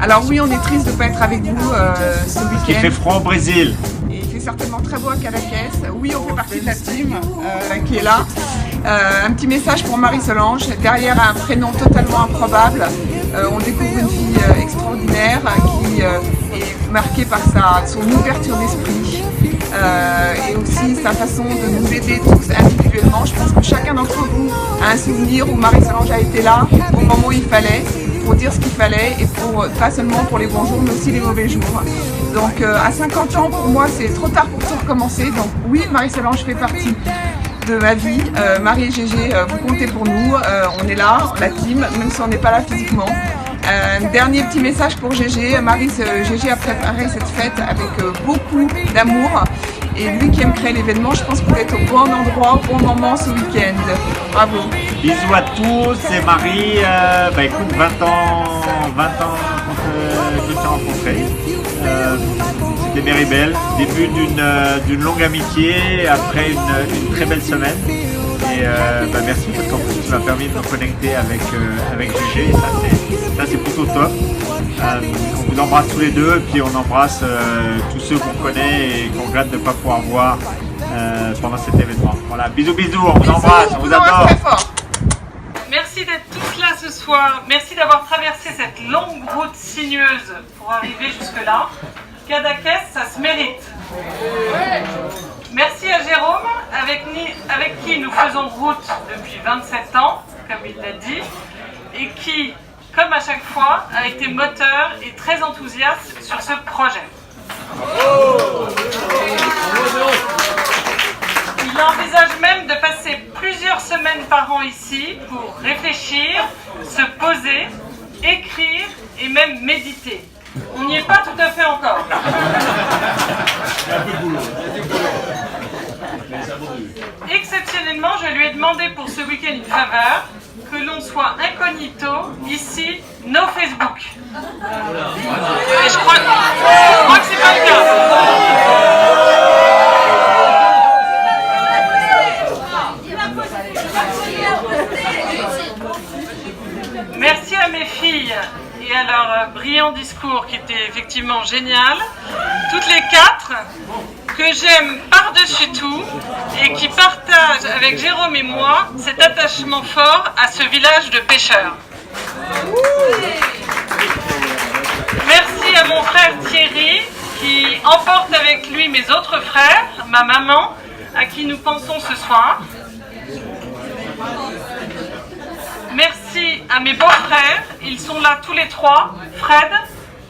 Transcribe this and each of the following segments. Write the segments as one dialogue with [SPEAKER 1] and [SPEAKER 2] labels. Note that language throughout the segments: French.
[SPEAKER 1] Alors oui, on est triste de ne pas être avec vous ce week-end.
[SPEAKER 2] Il fait froid au Brésil.
[SPEAKER 1] Et il fait certainement très beau à Cadaqués. Oui, on fait partie de la team qui est là. Un petit message pour Marie-Solange. Derrière un prénom totalement improbable, on découvre une fille extraordinaire qui est marquée par son ouverture d'esprit et aussi sa façon de nous aider tous individuellement. Je pense que chacun d'entre vous a un souvenir où Marie-Solange a été là au moment où il fallait, pour dire ce qu'il fallait et pas seulement pour les bons jours mais aussi les mauvais jours. Donc à 50 ans pour moi c'est trop tard pour tout recommencer. Donc oui, Marie-Solange fait partie de ma vie. Marie et Gégé, vous comptez pour nous, on est là, la team, même si on n'est pas là physiquement. Dernier petit message pour Gégé. Gégé a préparé cette fête avec beaucoup d'amour et lui qui aime créer l'événement, je pense qu'il est au bon endroit, au bon moment ce week-end. Bravo.
[SPEAKER 2] Bisous à tous, c'est Marie. Écoute, 20 ans que je t'ai rencontré. C'était Méribel, début d'une longue amitié après une très belle semaine. Et merci parce qu'en plus tu m'as permis de me connecter avec Gégé et ça c'est plutôt top. On vous embrasse tous les deux et puis on embrasse tous ceux qu'on connaît et qu'on regrette de ne pas pouvoir voir pendant cet événement. Voilà, bisous, on vous embrasse, on vous adore.
[SPEAKER 3] Merci d'être tous là ce soir, merci d'avoir traversé cette longue route sinueuse pour arriver jusque là. Cadaqués, ça se mérite. Merci à Jérôme, avec qui nous faisons route depuis 27 ans, comme il l'a dit, et qui, comme à chaque fois, a été moteur et très enthousiaste sur ce projet. Il envisage même de passer plusieurs semaines par an ici pour réfléchir, se poser, écrire et même méditer. On n'y est pas tout à fait encore. Exceptionnellement, je lui ai demandé pour ce week-end une faveur, que l'on soit incognito, ici, no Facebook. Et je crois que c'est pas le cas. Merci à mes filles et à leur brillant discours qui était effectivement génial. Toutes les quatre, que j'aime par-dessus tout et qui partagent avec Jérôme et moi cet attachement fort à ce village de pêcheurs. Merci à mon frère Thierry qui emporte avec lui mes autres frères, ma maman, à qui nous pensons ce soir. Merci à mes beaux-frères, ils sont là tous les trois, Fred,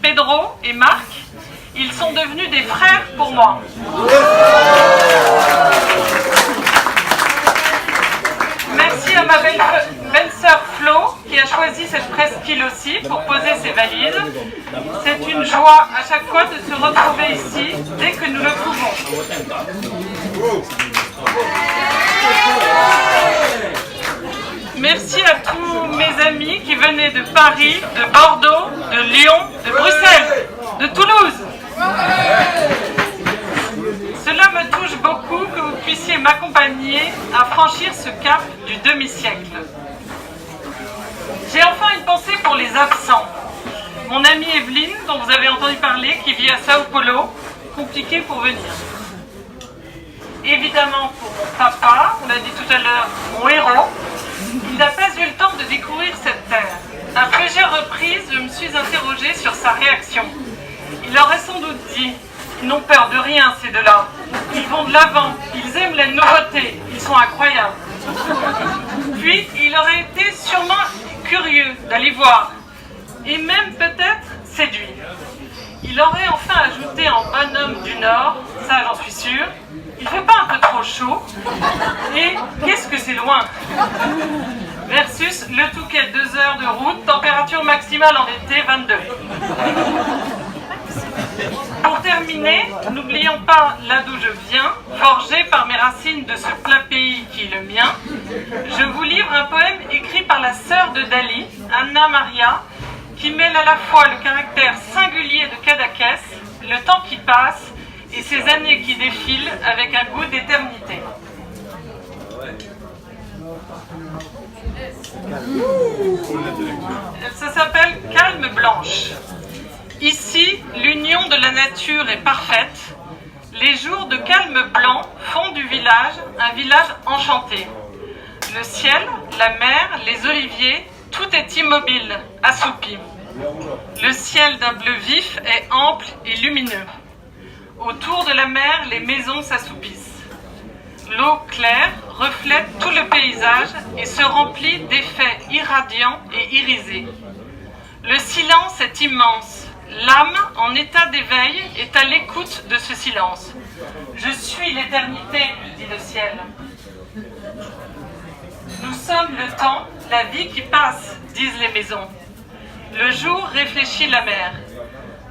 [SPEAKER 3] Pedro et Marc. Ils sont devenus des frères pour moi. Merci à ma belle-sœur Flo qui a choisi cette presqu'île aussi pour poser ses valises. C'est une joie à chaque fois de se retrouver ici dès que nous le pouvons. Merci à tous mes amis qui venaient de Paris, de Bordeaux, de Lyon, de Bruxelles, de Toulouse. Cela me touche beaucoup que vous puissiez m'accompagner à franchir ce cap du demi-siècle. J'ai enfin une pensée pour les absents. Mon amie Evelyne, dont vous avez entendu parler, qui vit à Sao Paulo, compliqué pour venir. Évidemment pour mon papa, on l'a dit tout à l'heure, mon héros. Il n'a pas eu le temps de découvrir cette terre. À plusieurs reprises, je me suis interrogée sur sa réaction. Il aurait sans doute dit « Ils n'ont peur de rien, ces deux-là. Ils vont de l'avant, ils aiment la nouveauté, ils sont incroyables. » Puis, il aurait été sûrement curieux d'aller voir, et même peut-être séduit. Il aurait enfin ajouté en bonhomme du Nord, ça j'en suis sûre, il fait pas un peu trop chaud, et qu'est-ce que c'est loin. Versus le Touquet, 2 heures de route, température maximale en été, 22. Pour terminer, n'oublions pas là d'où je viens, forgé par mes racines de ce plat pays qui est le mien. Je vous livre un poème écrit par la sœur de Dali, Anna Maria, qui mêle à la fois le caractère singulier de Cadaqués, le temps qui passe et ces années qui défilent avec un goût d'éternité. Ça s'appelle Calme Blanche. Ici, l'union de la nature est parfaite. Les jours de calme blanc font du village un village enchanté. Le ciel, la mer, les oliviers, tout est immobile, assoupi. Le ciel d'un bleu vif est ample et lumineux. Autour de la mer, les maisons s'assoupissent. L'eau claire reflète tout le paysage et se remplit d'effets irradiants et irisés. Le silence est immense. L'âme, en état d'éveil, est à l'écoute de ce silence. Je suis l'éternité, dit le ciel. Nous sommes le temps, la vie qui passe, disent les maisons. Le jour réfléchit la mer.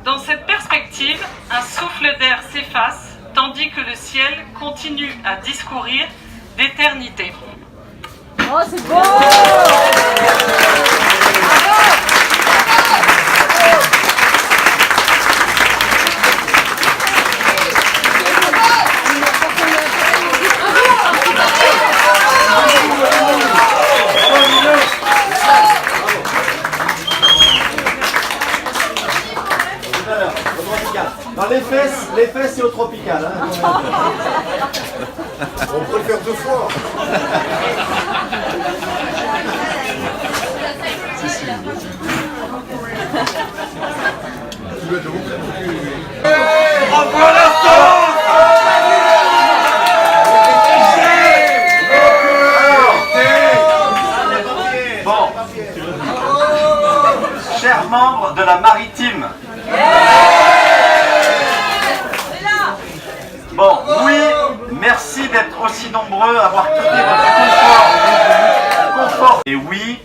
[SPEAKER 3] Dans cette perspective, un souffle d'air s'efface, tandis que le ciel continue à discourir d'éternité.
[SPEAKER 4] Oh, c'est beau!
[SPEAKER 5] Dans les fesses c'est au tropical. Hein.
[SPEAKER 6] On peut le faire 2 fois.
[SPEAKER 5] Bon, chers membres de la Maritime. Bon, oui, merci d'être aussi nombreux à avoir quitté votre confort. Et oui,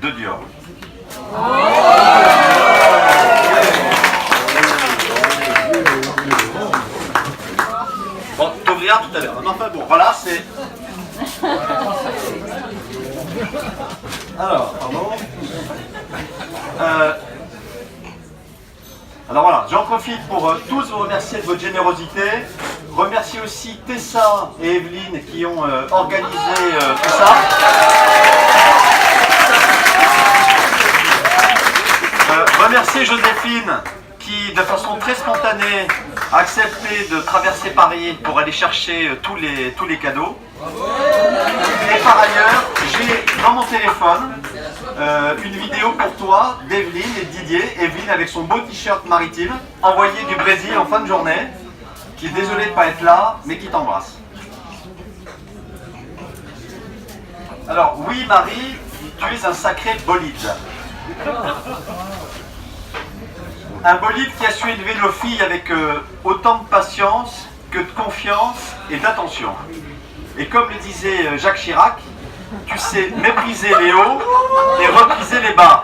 [SPEAKER 5] de Dior. Bon, tu t'ouvriras tout à l'heure. Enfin bon, voilà, c'est... Alors, pardon. Alors voilà, j'en profite pour tous vous remercier de votre générosité. Remercier aussi Tessa et Evelyne qui ont organisé tout ça. Remercier Joséphine qui, de façon très spontanée, a accepté de traverser Paris pour aller chercher tous les cadeaux. Et par ailleurs, j'ai dans mon téléphone une vidéo pour toi d'Evelyne et Didier. Evelyne avec son beau t-shirt maritime, envoyé du Brésil en fin de journée, qui est désolé de ne pas être là, mais qui t'embrasse. Alors, oui Marie, tu es un sacré bolide. Un bolide qui a su élever nos filles avec autant de patience que de confiance et d'attention. Et comme le disait Jacques Chirac, tu sais mépriser les hauts et repriser les bas.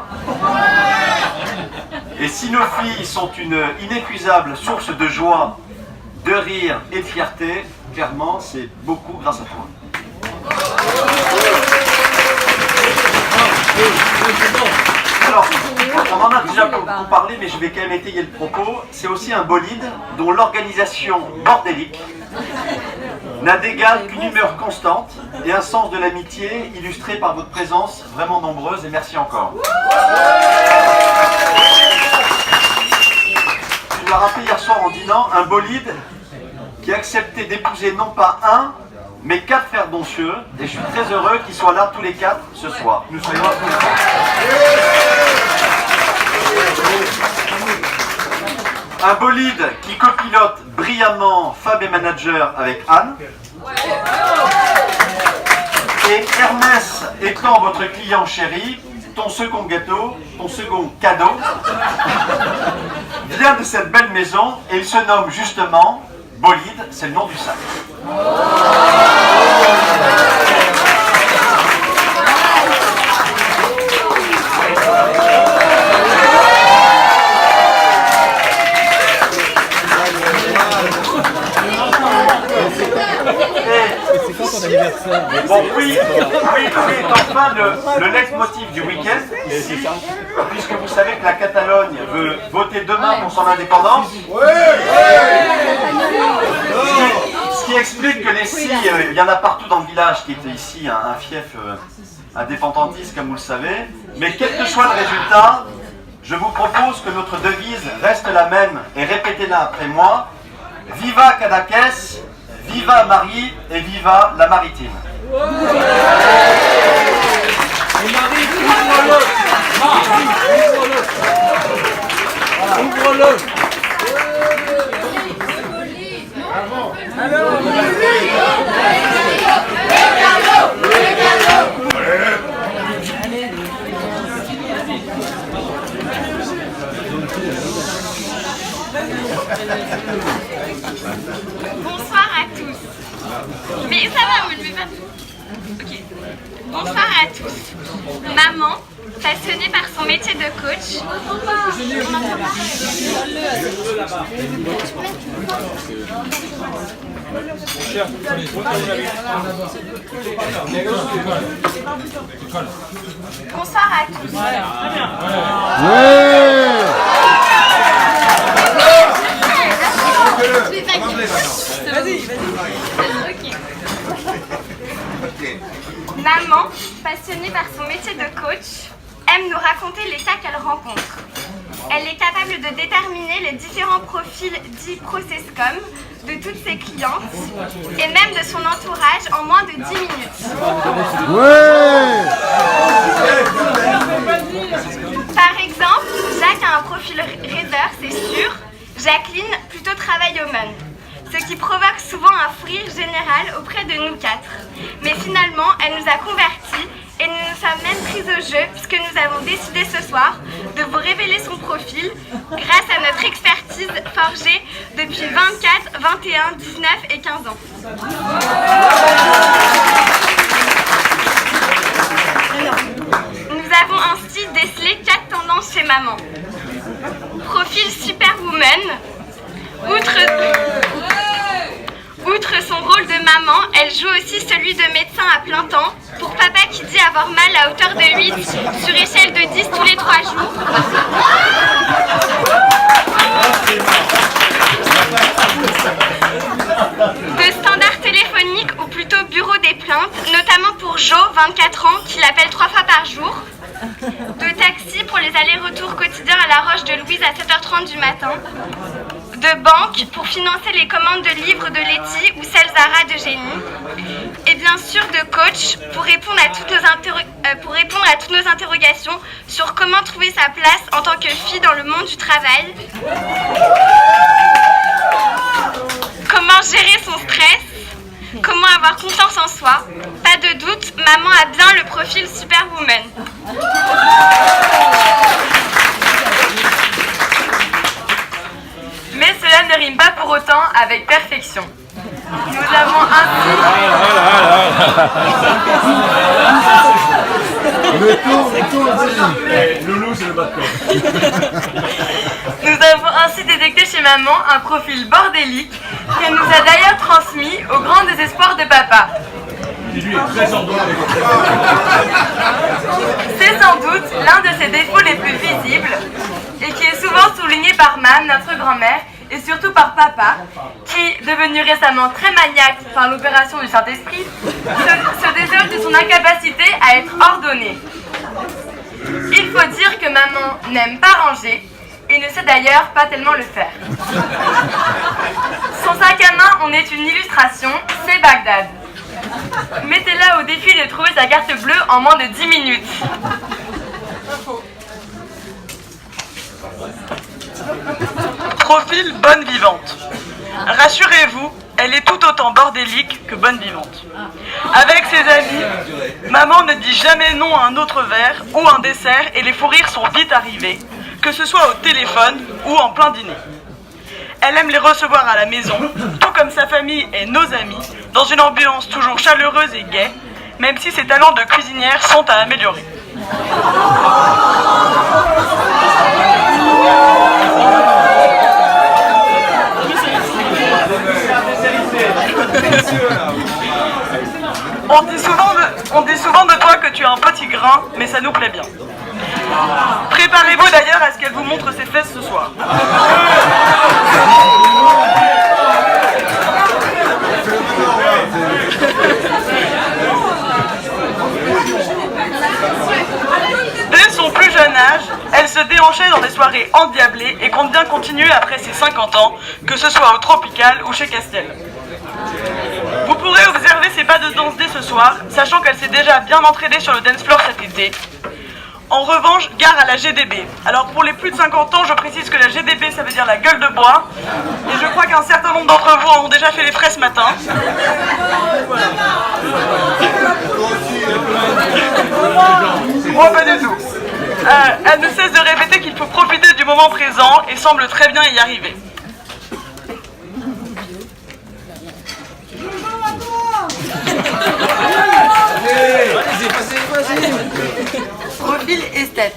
[SPEAKER 5] Et si nos filles sont une inépuisable source de joie, de rire et de fierté, clairement, c'est beaucoup grâce à toi. Alors, on en a déjà beaucoup parlé, mais je vais quand même étayer le propos. C'est aussi un bolide dont l'organisation bordélique n'a d'égal qu'une humeur constante et un sens de l'amitié illustré par votre présence vraiment nombreuse, et merci encore. Tu l'as rappelé hier soir en dînant, un bolide qui a accepté d'épouser non pas un, mais 4 frères Doncieux, et je suis très heureux qu'ils soient là tous les 4 ce soir. Nous soyons là tous les 4. Un bolide qui copilote brillamment Fab et Manager avec Anne. Et Hermès étant votre client chéri, ton second gâteau, ton second cadeau, vient de cette belle maison et il se nomme justement Bolide, c'est le nom du sac. Bon, oui, enfin le leitmotiv du week-end, ici, puisque vous savez que la Catalogne veut voter demain pour son indépendance. Ce qui explique que les si, il y en a partout dans le village qui était ici un fief indépendantiste, comme vous le savez. Mais quel que soit le résultat, je vous propose que notre devise reste la même et répétez-la après moi. Viva Cadaqués, viva Marie et viva la Maritime.
[SPEAKER 6] Ouvre-le.
[SPEAKER 7] Bonsoir à tous. Mais ça va, on ne met pas tout. Ok. Bonsoir à tous. Maman, passionnée par son métier de coach. Bonsoir à tous. Maman, passionnée par son métier de coach, aime nous raconter les cas qu'elle rencontre. Elle est capable de déterminer les différents profils dits processcom de toutes ses clientes et même de son entourage en moins de 10 minutes. Par exemple, Jacques a un profil rêveur, c'est sûr. Jacqueline, plutôt travaillomane. Ce qui provoque souvent un fou rire général auprès de nous quatre. Mais finalement, elle nous a convertis et nous nous sommes même prises au jeu puisque nous avons décidé ce soir de vous révéler son profil grâce à notre expertise forgée depuis 24, 21, 19 et 15 ans. Nous avons ainsi décelé 4 tendances chez maman. Profil superwoman. Outre son rôle de maman, elle joue aussi celui de médecin à plein temps pour papa qui dit avoir mal à hauteur de 8 sur échelle de 10 tous les 3 jours. De standard téléphonique ou plutôt bureau des plaintes, notamment pour Jo, 24 ans, qui l'appelle 3 fois par jour. De taxi pour les allers-retours quotidiens à la Roche de Louise à 7h30 du matin. De banque pour financer les commandes de livres de Letty ou celles Zara de Génie. Et bien sûr de coach pour répondre à toutes nos interrogations sur comment trouver sa place en tant que fille dans le monde du travail. Comment gérer son stress. Comment avoir confiance en soi. Pas de doute, maman a bien le profil superwoman.
[SPEAKER 3] Mais cela ne rime pas pour autant avec perfection. Nous avons ainsi détecté chez maman un profil bordélique qu'elle nous a d'ailleurs transmis au grand désespoir de papa. C'est sans doute l'un de ses défauts les plus visibles et qui est souvent souligné par Mam, notre grand-mère, et surtout par papa, qui, devenu récemment très maniaque par l'opération du Saint-Esprit, se désole de son incapacité à être ordonné. Il faut dire que maman n'aime pas ranger et ne sait d'ailleurs pas tellement le faire. Son sac à main en est une illustration, c'est Bagdad. Mettez-la au défi de trouver sa carte bleue en moins de 10 minutes.
[SPEAKER 8] Profil bonne vivante. Rassurez-vous, elle est tout autant bordélique que bonne vivante. Avec ses amis, maman ne dit jamais non à un autre verre ou un dessert et les fous rires sont vite arrivés, que ce soit au téléphone ou en plein dîner. Elle aime les recevoir à la maison, tout comme sa famille et nos amis, dans une ambiance toujours chaleureuse et gaie, même si ses talents de cuisinière sont à améliorer. On dit souvent de toi que tu as un petit grain, mais ça nous plaît bien. Préparez-vous d'ailleurs à ce qu'elle vous montre ses fesses ce soir. Dès son plus jeune âge, elle se déhancher dans des soirées endiablées et compte bien continuer après ses 50 ans, que ce soit au Tropical ou chez Castel. Vous pourrez observer ses pas de danse dès ce soir, sachant qu'elle s'est déjà bien entraînée sur le dance floor cet été. En revanche, gare à la GDB. Alors pour les plus de 50 ans, je précise que la GDB, ça veut dire la gueule de bois. Et je crois qu'un certain nombre d'entre vous en ont déjà fait les frais ce matin. Moi, pas du tout. Elle ne cesse de répéter qu'il faut profiter du moment présent et semble très bien y arriver.
[SPEAKER 6] Profil esthète.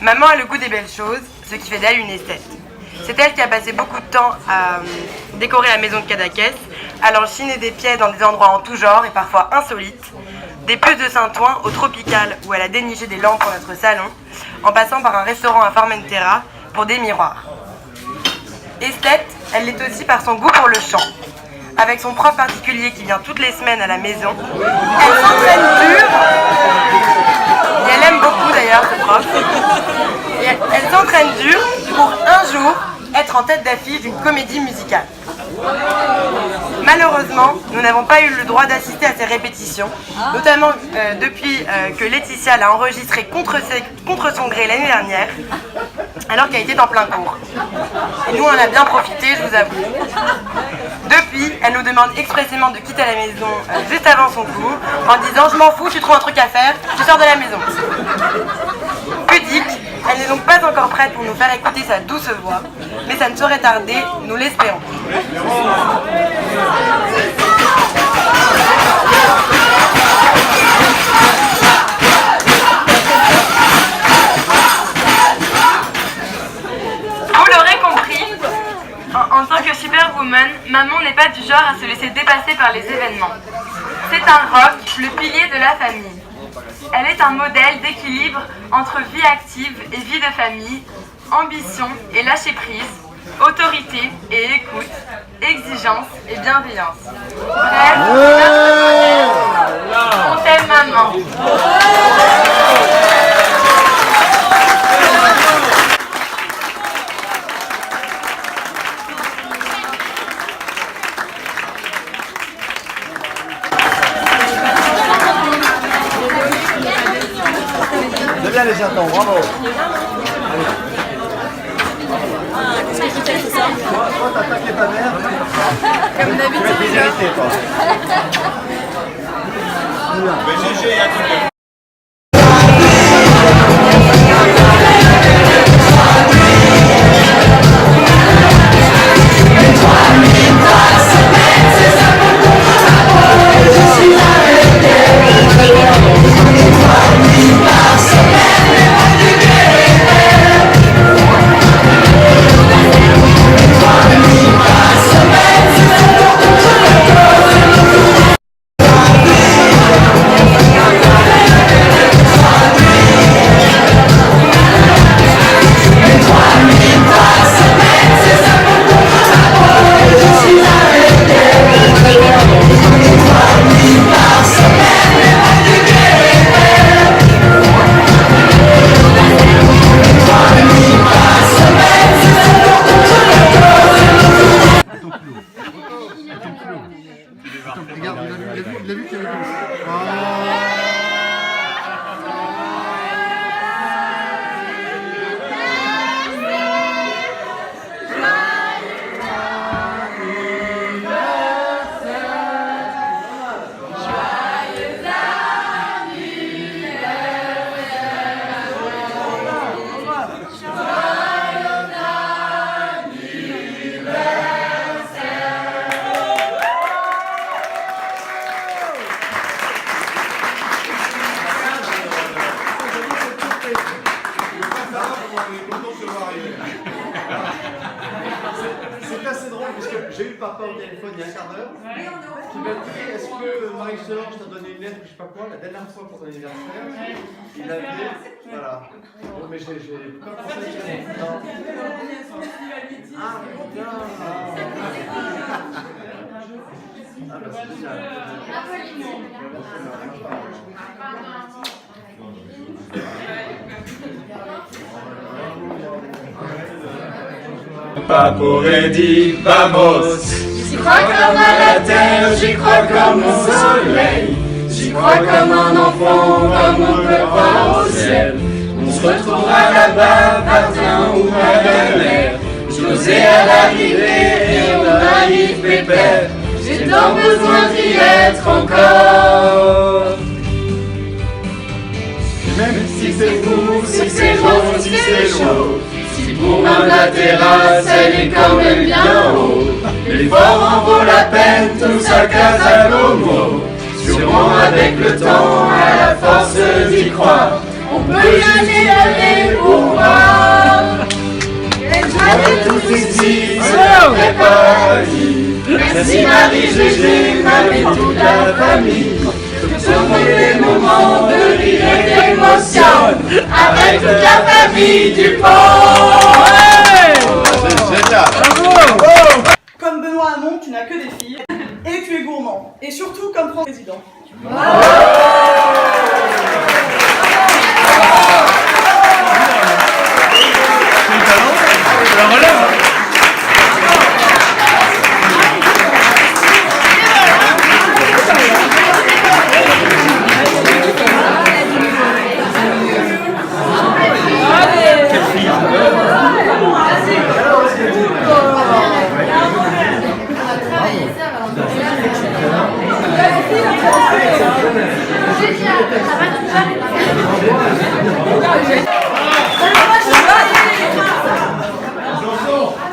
[SPEAKER 6] Maman a le goût des belles choses, ce qui fait d'elle une esthète. C'est elle qui a passé beaucoup de temps à décorer la maison de Cadaqués, allant chiner des pieds dans des endroits en tout genre et parfois insolites, des puces de Saint-Ouen au Tropical où elle a déniché des lampes pour notre salon, en passant par un restaurant à Formentera pour des miroirs. Esthète, elle l'est aussi par son goût pour le chant. Avec son prof particulier qui vient toutes les semaines à la maison, elle s'entraîne dur. Et elle aime beaucoup d'ailleurs ce prof. Et elle s'entraîne dur pour un jour être en tête d'affiche d'une comédie musicale. Malheureusement, nous n'avons pas eu le droit d'assister à ces répétitions, notamment depuis que Laetitia l'a enregistrée contre son gré l'année dernière, alors qu'elle était en plein cours. Et nous, on en a bien profité, je vous avoue. Depuis, elle nous demande expressément de quitter la maison juste avant son cours, en disant « Je m'en fous, tu trouves un truc à faire, tu sors de la maison ». Pudique, elle n'est donc pas encore prête pour nous faire écouter sa douce voix, mais ça ne saurait tarder, nous l'espérons.
[SPEAKER 7] Vous l'aurez compris, en tant que superwoman, maman n'est pas du genre à se laisser dépasser par les événements. C'est un rock, le pilier de la famille. Elle est un modèle d'équilibre entre vie active et vie de famille, ambition et lâcher prise, autorité et écoute, exigence et bienveillance. Bref, on t'aime maman.
[SPEAKER 5] C'est bien les chatons, bravo.
[SPEAKER 4] Qu'est-ce que tu fais, c'est ça?
[SPEAKER 5] Toi, t'as attaqué ta mère.
[SPEAKER 4] Comme d'habitude.
[SPEAKER 5] Tu es déshérité, toi.
[SPEAKER 2] GG, il y a tout.
[SPEAKER 9] Regarde, il a vu qu'il y avait
[SPEAKER 5] C'est assez drôle parce que j'ai eu le papa au téléphone il y a un quart d'heure qui m'a dit est-ce que Marie-Solange t'a donné une lettre ou je sais pas quoi la dernière fois pour ton anniversaire il avait voilà bon, mais j'ai pas pensé à ça. Ah putain ah bah c'est génial.
[SPEAKER 10] Papo dit vamos.
[SPEAKER 11] J'y crois comme à la terre, j'y crois comme au soleil. J'y crois comme un enfant, comme on peut croire au ciel. On se retrouvera là-bas, par train ou par galère. J'osais à l'arrivée et on arrive pépère. J'ai tant besoin d'y être encore.
[SPEAKER 10] Même si c'est fou, si c'est rose, si c'est chaud.
[SPEAKER 11] Si pour même la terrasse, elle est quand même bien haut. L'effort en vaut la peine, tout ça casse à l'homo. Sûrement avec le temps, à la force d'y croire, on peut y aller pour voir. J'avais tous ici, je ne pas dit. Merci Marie, Gégé, Marie, toute la famille. Pour les moments de rire et d'émotion, avec toute la famille du pont.
[SPEAKER 10] C'est génial.
[SPEAKER 8] Comme Benoît Hamon, tu n'as que des filles, et tu es gourmand. Et surtout comme président.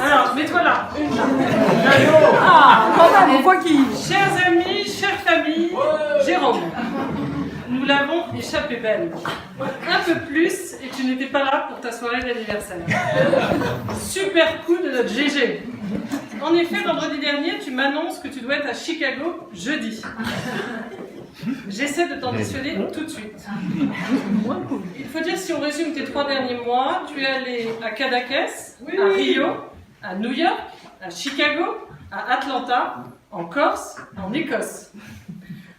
[SPEAKER 3] Alors, mets-toi là.
[SPEAKER 8] On voit qui.
[SPEAKER 3] Chers amis, chère famille, Jérôme, nous l'avons échappé belle. Un peu plus et tu n'étais pas là pour ta soirée d'anniversaire. Super coup de notre GG. En effet, vendredi dernier, tu m'annonces que tu dois être à Chicago jeudi. J'essaie de t'en dissuader tout de suite. Il faut dire, si on résume tes 3 derniers mois, tu es allé à Cadaqués, à Rio, à New York, à Chicago, à Atlanta, en Corse, en Écosse.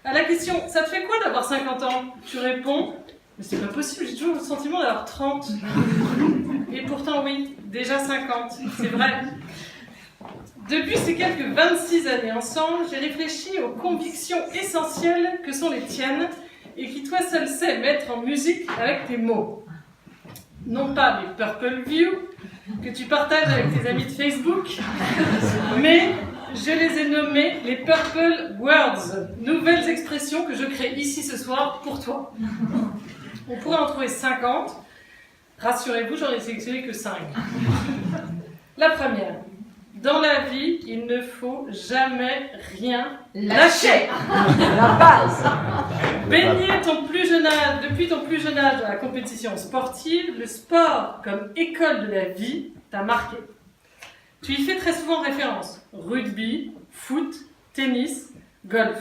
[SPEAKER 3] À la question, ça te fait quoi d'avoir 50 ans? Tu réponds, mais c'est pas possible, j'ai toujours le sentiment d'avoir 30. Et pourtant oui, déjà 50, c'est vrai. Depuis ces quelques 26 années ensemble, j'ai réfléchi aux convictions essentielles que sont les tiennes et qui toi seul sais mettre en musique avec tes mots. Non pas les Purple View que tu partages avec tes amis de Facebook, mais je les ai nommés les Purple Words, nouvelles expressions que je crée ici ce soir pour toi. On pourrait en trouver 50. Rassurez-vous, j'en ai sélectionné que 5. La première. Dans la vie, il ne faut jamais rien lâcher.
[SPEAKER 11] La base.
[SPEAKER 3] Baigné depuis ton plus jeune âge dans la compétition sportive, le sport comme école de la vie t'a marqué. Tu y fais très souvent référence. Rugby, foot, tennis, golf.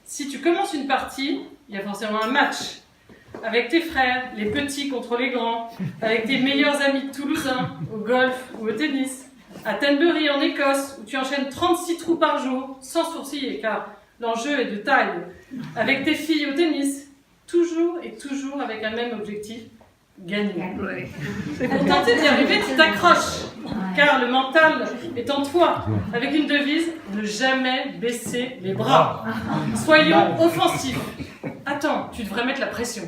[SPEAKER 3] Si tu commences une partie, il y a forcément un match. Avec tes frères, les petits contre les grands, avec tes meilleurs amis toulousains, au golf ou au tennis. À Tenbury en Écosse, où tu enchaînes 36 trous par jour, sans sourciller, car l'enjeu est de taille. Avec tes filles au tennis, toujours et toujours avec un même objectif, gagner. Pour tenter d'y arriver, tu t'accroches, car le mental est en toi, avec une devise, ne jamais baisser les bras. Soyons offensifs. Attends, tu devrais mettre la pression.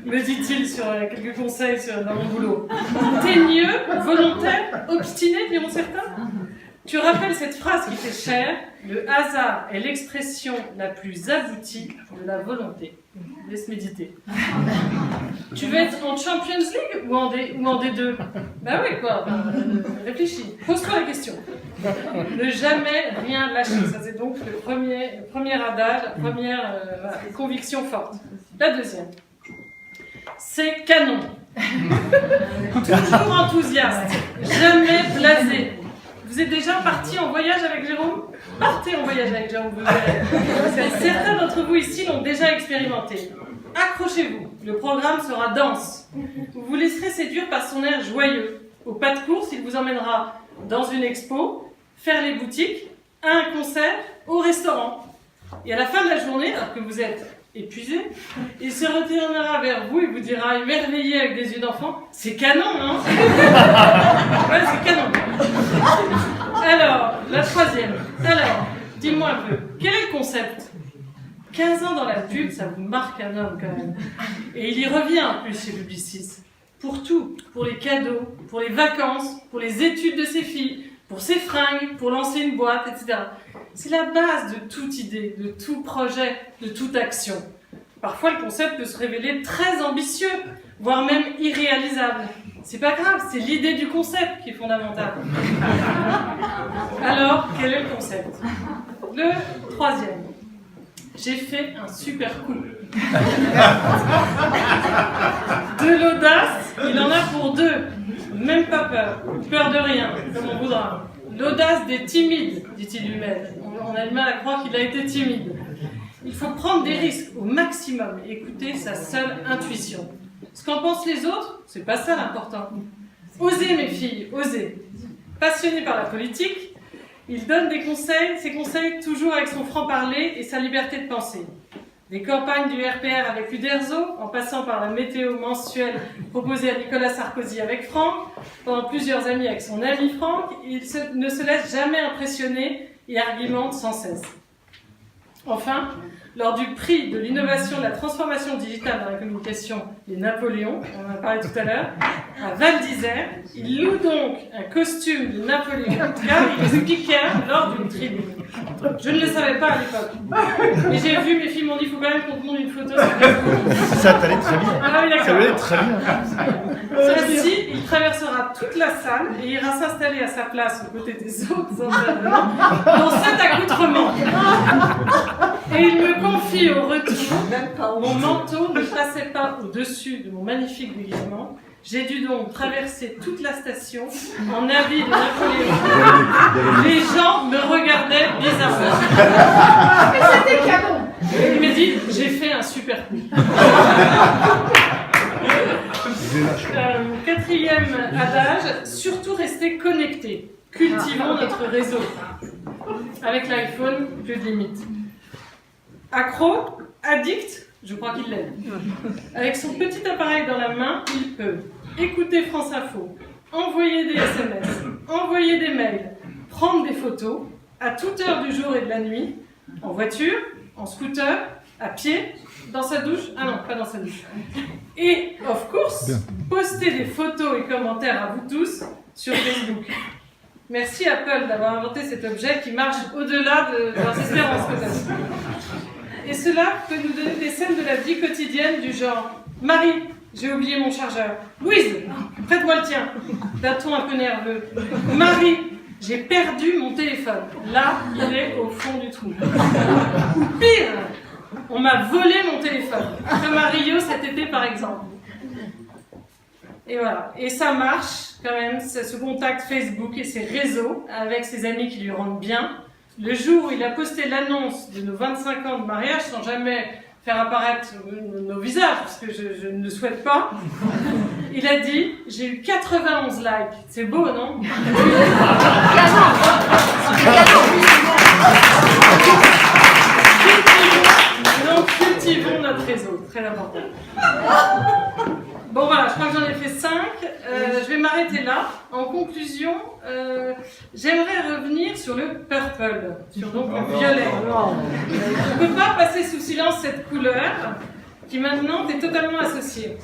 [SPEAKER 3] Me dit-il sur quelques conseils dans mon boulot. T'es mieux, volontaire, obstiné, diront certains. Tu rappelles cette phrase qui t'est chère, le hasard est l'expression la plus aboutie de la volonté. Laisse méditer. Tu veux être en Champions League ou en D2? Bah oui, quoi. Réfléchis. Pose-toi la question. Ne jamais rien lâcher. Ça, c'est donc le premier adage, la première conviction forte. La deuxième. C'est canon. Toujours enthousiaste. Jamais blasé. Vous êtes déjà parti en voyage avec Jérôme? Partez en voyage avec Jérôme. Certains d'entre vous ici l'ont déjà expérimenté. Accrochez-vous, le programme sera dense. Vous vous laisserez séduire par son air joyeux. Au pas de course, il vous emmènera dans une expo, faire les boutiques, à un concert, au restaurant. Et à la fin de la journée, alors que vous êtes épuisé, il se retournera vers vous et vous dira émerveillé avec des yeux d'enfant, c'est canon, non? Ouais, c'est canon. Alors, la troisième. Alors, dis-moi un peu, quel est le concept? 15 ans dans la pub, ça vous marque un homme quand même. Et il y revient en plus chez Publicis. Pour tout, pour les cadeaux, pour les vacances, pour les études de ses filles, pour ses fringues, pour lancer une boîte, etc. C'est la base de toute idée, de tout projet, de toute action. Parfois, le concept peut se révéler très ambitieux, voire même irréalisable. C'est pas grave, c'est l'idée du concept qui est fondamentale. Alors, quel est le concept? Le troisième. J'ai fait un super coup. De l'audace, il en a pour deux. Même pas peur. Peur de rien, comme on voudra. L'audace des timides, dit-il lui-même. On a du mal à croire qu'il a été timide. Il faut prendre des risques au maximum et écouter sa seule intuition. Ce qu'en pensent les autres, c'est pas ça l'important. Osez, mes filles, osez. Passionné par la politique, il donne des conseils, ses conseils toujours avec son franc-parler et sa liberté de penser. Des campagnes du RPR avec Uderzo, en passant par la météo mensuelle proposée à Nicolas Sarkozy avec Franck, pendant plusieurs années avec son ami Franck, il ne se laisse jamais impressionner et argumente sans cesse. Enfin, lors du prix de l'innovation de la transformation digitale dans la communication, les Napoléons, on en a parlé tout à l'heure, à Val d'Isère, il loue donc un costume de Napoléon car il est speaker lors d'une tribune. Je ne le savais pas à l'époque. Mais j'ai vu, mes filles m'ont dit, il faut quand même qu'on te montre une photo.
[SPEAKER 9] Ça t'allait très bien.
[SPEAKER 3] Ah oui, d'accord.
[SPEAKER 9] Ça allait très bien.
[SPEAKER 3] Ainsi, il traversera toute la salle et ira s'installer à sa place aux côtés des autres intervenants dans cet accoutrement. Et il me confie au retour, mon manteau ne passait pas au-dessus de mon magnifique déguisement. J'ai dû donc traverser toute la station en habit de Napoléon. Les gens me regardaient bizarrement. Mais c'était canon. Il m'a dit, j'ai fait un super coup. Quatrième adage, surtout rester connecté. Cultivons notre réseau. Avec l'iPhone, plus de limites. Accro, addict, je crois qu'il l'est. Avec son petit appareil dans la main, il peut écouter France Info, envoyer des SMS, envoyer des mails, prendre des photos à toute heure du jour et de la nuit, en voiture, en scooter, à pied, dans sa douche, ah non, pas dans sa douche. Et, of course, poster des photos et commentaires à vous tous sur Facebook. Merci Apple d'avoir inventé cet objet qui marche au-delà de leurs espérances peut-être. Et cela peut nous donner des scènes de la vie quotidienne du genre « Marie, j'ai oublié mon chargeur. Louise, prête-moi le tien. » D'un ton un peu nerveux. « Marie, j'ai perdu mon téléphone. Là, il est au fond du trou. » Ou pire, on m'a volé mon téléphone. Comme à Rio cet été par exemple. Et voilà. Et ça marche quand même, ce contact Facebook et ses réseaux avec ses amis qui lui rendent bien. Le jour où il a posté l'annonce de nos 25 ans de mariage, sans jamais faire apparaître nos visages, parce que je ne le souhaite pas, il a dit « J'ai eu 91 likes. » C'est beau, non? Donc, cultivons notre réseau. Très important. Bon voilà, je crois que j'en ai fait 5. Je vais m'arrêter là. En conclusion, j'aimerais revenir sur le purple, sur donc le violet. On ne peut pas passer sous silence cette couleur qui maintenant est totalement associée.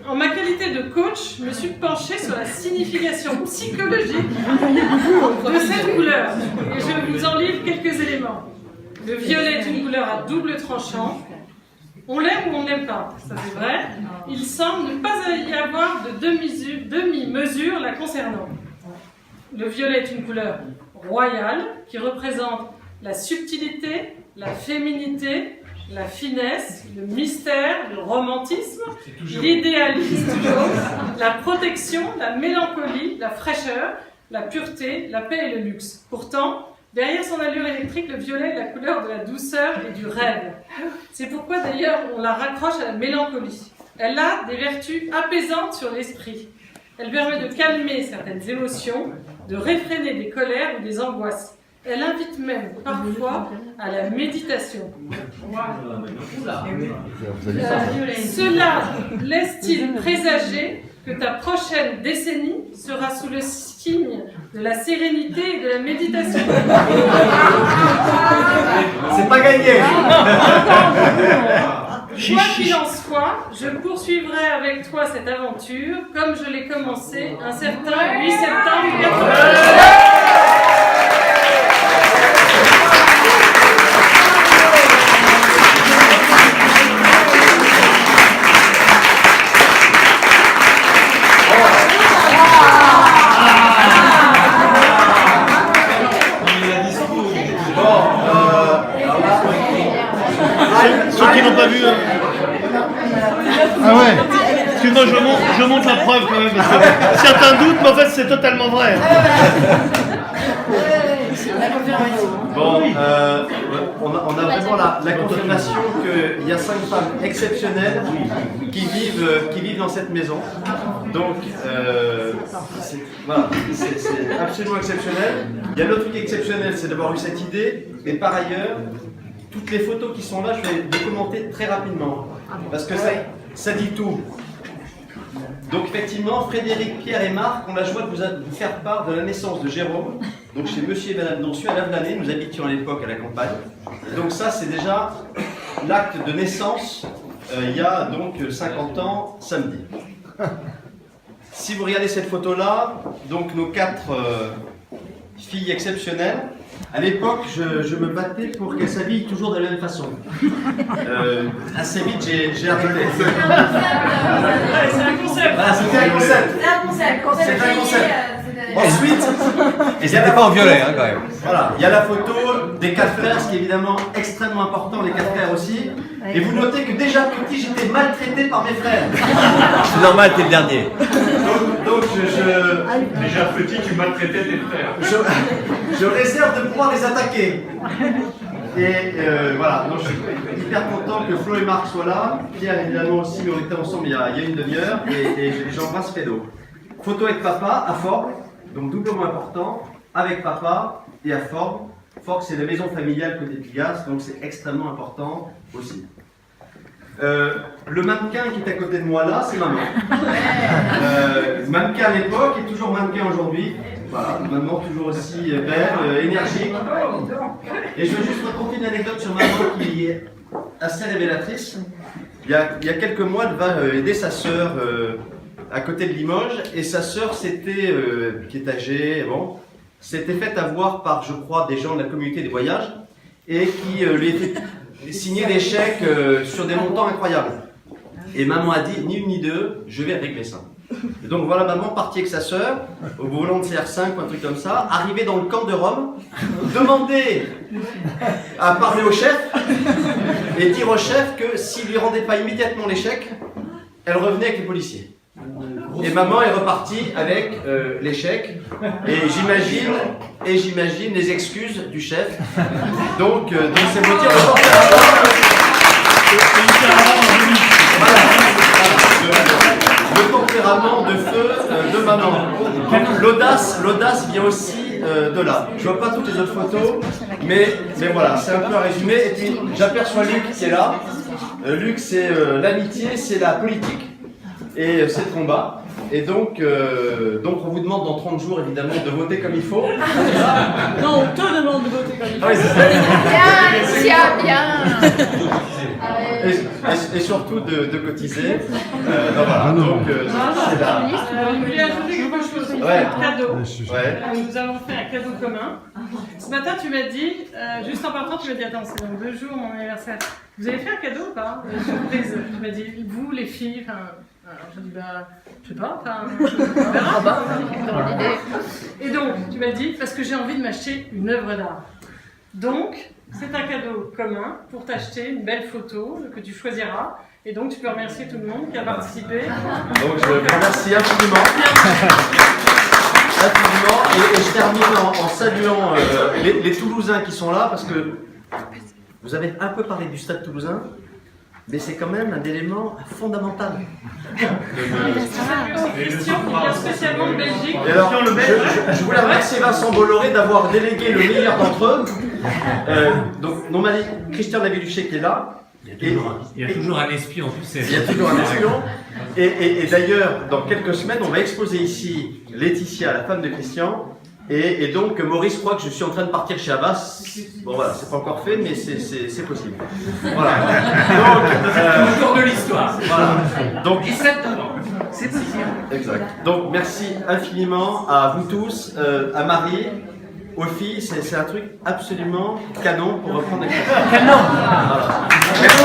[SPEAKER 3] En ma qualité de coach, je me suis penchée sur la signification psychologique de cette couleur. Et je vous en livre quelques éléments. Le violet est une couleur à double tranchant. On l'aime ou on ne l'aime pas, ça c'est vrai. Il semble ne pas y avoir de demi-mesure la concernant. Le violet est une couleur royale qui représente la subtilité, la féminité, la finesse, le mystère, le romantisme, l'idéalisme, la protection, la mélancolie, la fraîcheur, la pureté, la paix et le luxe. Pourtant, derrière son allure électrique, le violet est la couleur de la douceur et du rêve. C'est pourquoi d'ailleurs on la raccroche à la mélancolie. Elle a des vertus apaisantes sur l'esprit. Elle permet de calmer certaines émotions, de réfréner des colères ou des angoisses. Elle invite même parfois à la méditation. Cela laisse-t-il présager que ta prochaine décennie sera sous le signe de la sérénité et de la méditation?
[SPEAKER 5] C'est pas gagné.
[SPEAKER 3] Quoi qu'il en soit, je poursuivrai avec toi cette aventure comme je l'ai commencé un certain 8 septembre 1980.
[SPEAKER 9] Ceux qui n'ont pas vu. Ah ouais. Parce que moi je montre la preuve quand même. Parce que certains doutent, mais en fait c'est totalement vrai.
[SPEAKER 5] Bon, on a vraiment la confirmation qu'il y a 5 femmes exceptionnelles qui vivent dans cette maison. Donc, voilà, c'est absolument exceptionnel. Il y a l'autre truc exceptionnel, c'est d'avoir eu cette idée. Mais par ailleurs, toutes les photos qui sont là, je vais les commenter très rapidement. Parce que ça dit tout. Donc effectivement, Frédéric, Pierre et Marc ont la joie de vous faire part de la naissance de Jérôme, donc chez Monsieur et Madame Donsu à Lavelanet. Nous habitions à l'époque à la campagne. Donc ça, c'est déjà l'acte de naissance il y a donc 50 ans samedi. Si vous regardez cette photo-là, donc nos 4 filles exceptionnelles, à l'époque, je me battais pour qu'elles s'habillent toujours de la même façon. Assez vite, j'ai arrêté.
[SPEAKER 3] C'est un concept.
[SPEAKER 5] Voilà, c'était un concept. C'est un concept. Ensuite,
[SPEAKER 12] et c'était pas en violet hein, quand même.
[SPEAKER 5] Voilà, il y a la photo des 4 frères, ce qui est évidemment extrêmement important, les 4 frères aussi. Et vous notez que déjà petit, j'étais maltraité par mes frères.
[SPEAKER 12] C'est normal, t'es le dernier.
[SPEAKER 5] Donc
[SPEAKER 2] Déjà petit, tu maltraitais tes frères.
[SPEAKER 5] je réserve de pouvoir les attaquer. Et voilà, donc je suis hyper content que Flo et Marc soient là. Pierre évidemment aussi, mais on était ensemble il y a une demi-heure. Et j'embrasse Fédo. Photo avec papa à Forgues, donc doublement important, avec papa et à Forgues. Forgues, c'est la maison familiale côté Pigasse, donc c'est extrêmement important aussi. Le mannequin qui est à côté de moi là, c'est maman. Mannequin à l'époque et toujours mannequin aujourd'hui. Voilà, maman toujours aussi belle, énergique. Et je veux juste raconter une anecdote sur maman qui est assez révélatrice. Il y a quelques mois, elle va aider sa sœur à côté de Limoges, et sa sœur s'était, qui est âgée, bon, s'était faite avoir par, je crois, des gens de la communauté des voyages, et qui lui étaient signé des chèques sur des montants incroyables. Et maman a dit, ni une ni deux, je vais régler ça. Et donc voilà maman partie avec sa sœur, au volant de CR5 ou un truc comme ça, arrivée dans le camp de Rome, demander à parler au chef, et dire au chef que s'il lui rendait pas immédiatement les chèques, elle revenait avec les policiers. Et maman est repartie avec les chèques, et j'imagine les excuses du chef. Donc c'est vous dire le tempérament de feu de maman. L'audace vient aussi de là. Je vois pas toutes les autres photos, mais voilà, c'est un peu à résumer. Et puis j'aperçois Luc qui est là. Luc, c'est l'amitié, c'est la politique. Et c'est le combat. Et donc on vous demande dans 30 jours évidemment de voter comme il faut.
[SPEAKER 3] Non, on te demande de voter comme il faut.
[SPEAKER 5] Ah oui, c'est ça.
[SPEAKER 7] Bien.
[SPEAKER 5] Et surtout de cotiser. Voilà. Donc c'est là.
[SPEAKER 3] Je voulais ajouter quelque chose.
[SPEAKER 5] Ouais.
[SPEAKER 3] Un cadeau.
[SPEAKER 5] Ouais.
[SPEAKER 3] Nous avons fait un cadeau commun. Ce matin, tu m'as dit, juste en partant, tu m'as dit, attends, c'est dans 2 jours mon anniversaire. Vous avez fait un cadeau ou pas? Surprise. Tu m'as dit, vous les filles, enfin. Alors je dis bah je sais pas, on verra. Et donc tu m'as dit parce que j'ai envie de m'acheter une œuvre d'art. Donc c'est un cadeau commun pour t'acheter une belle photo que tu choisiras. Et donc tu peux remercier tout le monde qui a participé.
[SPEAKER 5] Donc je vous remercie infiniment. Et je termine en saluant les Toulousains qui sont là parce que vous avez un peu parlé du Stade Toulousain. mais c'est quand même un élément fondamental.
[SPEAKER 3] Christian qui vient spécialement de Belgique.
[SPEAKER 5] Et alors, je voulais remercier Vincent Bolloré d'avoir délégué le meilleur d'entre eux. Donc, mon mari Christian David-Duché qui est là.
[SPEAKER 13] Il y a toujours un espion, tu sais.
[SPEAKER 5] Il y a toujours un espion. Et d'ailleurs, dans quelques semaines, on va exposer ici Laetitia, la femme de Christian. Et donc, Maurice croit que je suis en train de partir chez Havas. Bon, voilà, c'est pas encore fait, mais c'est possible. Voilà. Donc,
[SPEAKER 13] au cours de l'histoire.
[SPEAKER 5] Voilà. Donc,
[SPEAKER 13] 17 ans.
[SPEAKER 1] C'est possible.
[SPEAKER 5] Exact. Donc, merci infiniment à vous tous, à Marie, aux filles. C'est un truc absolument canon pour reprendre les choses.
[SPEAKER 12] Canon.
[SPEAKER 5] Voilà. Merci.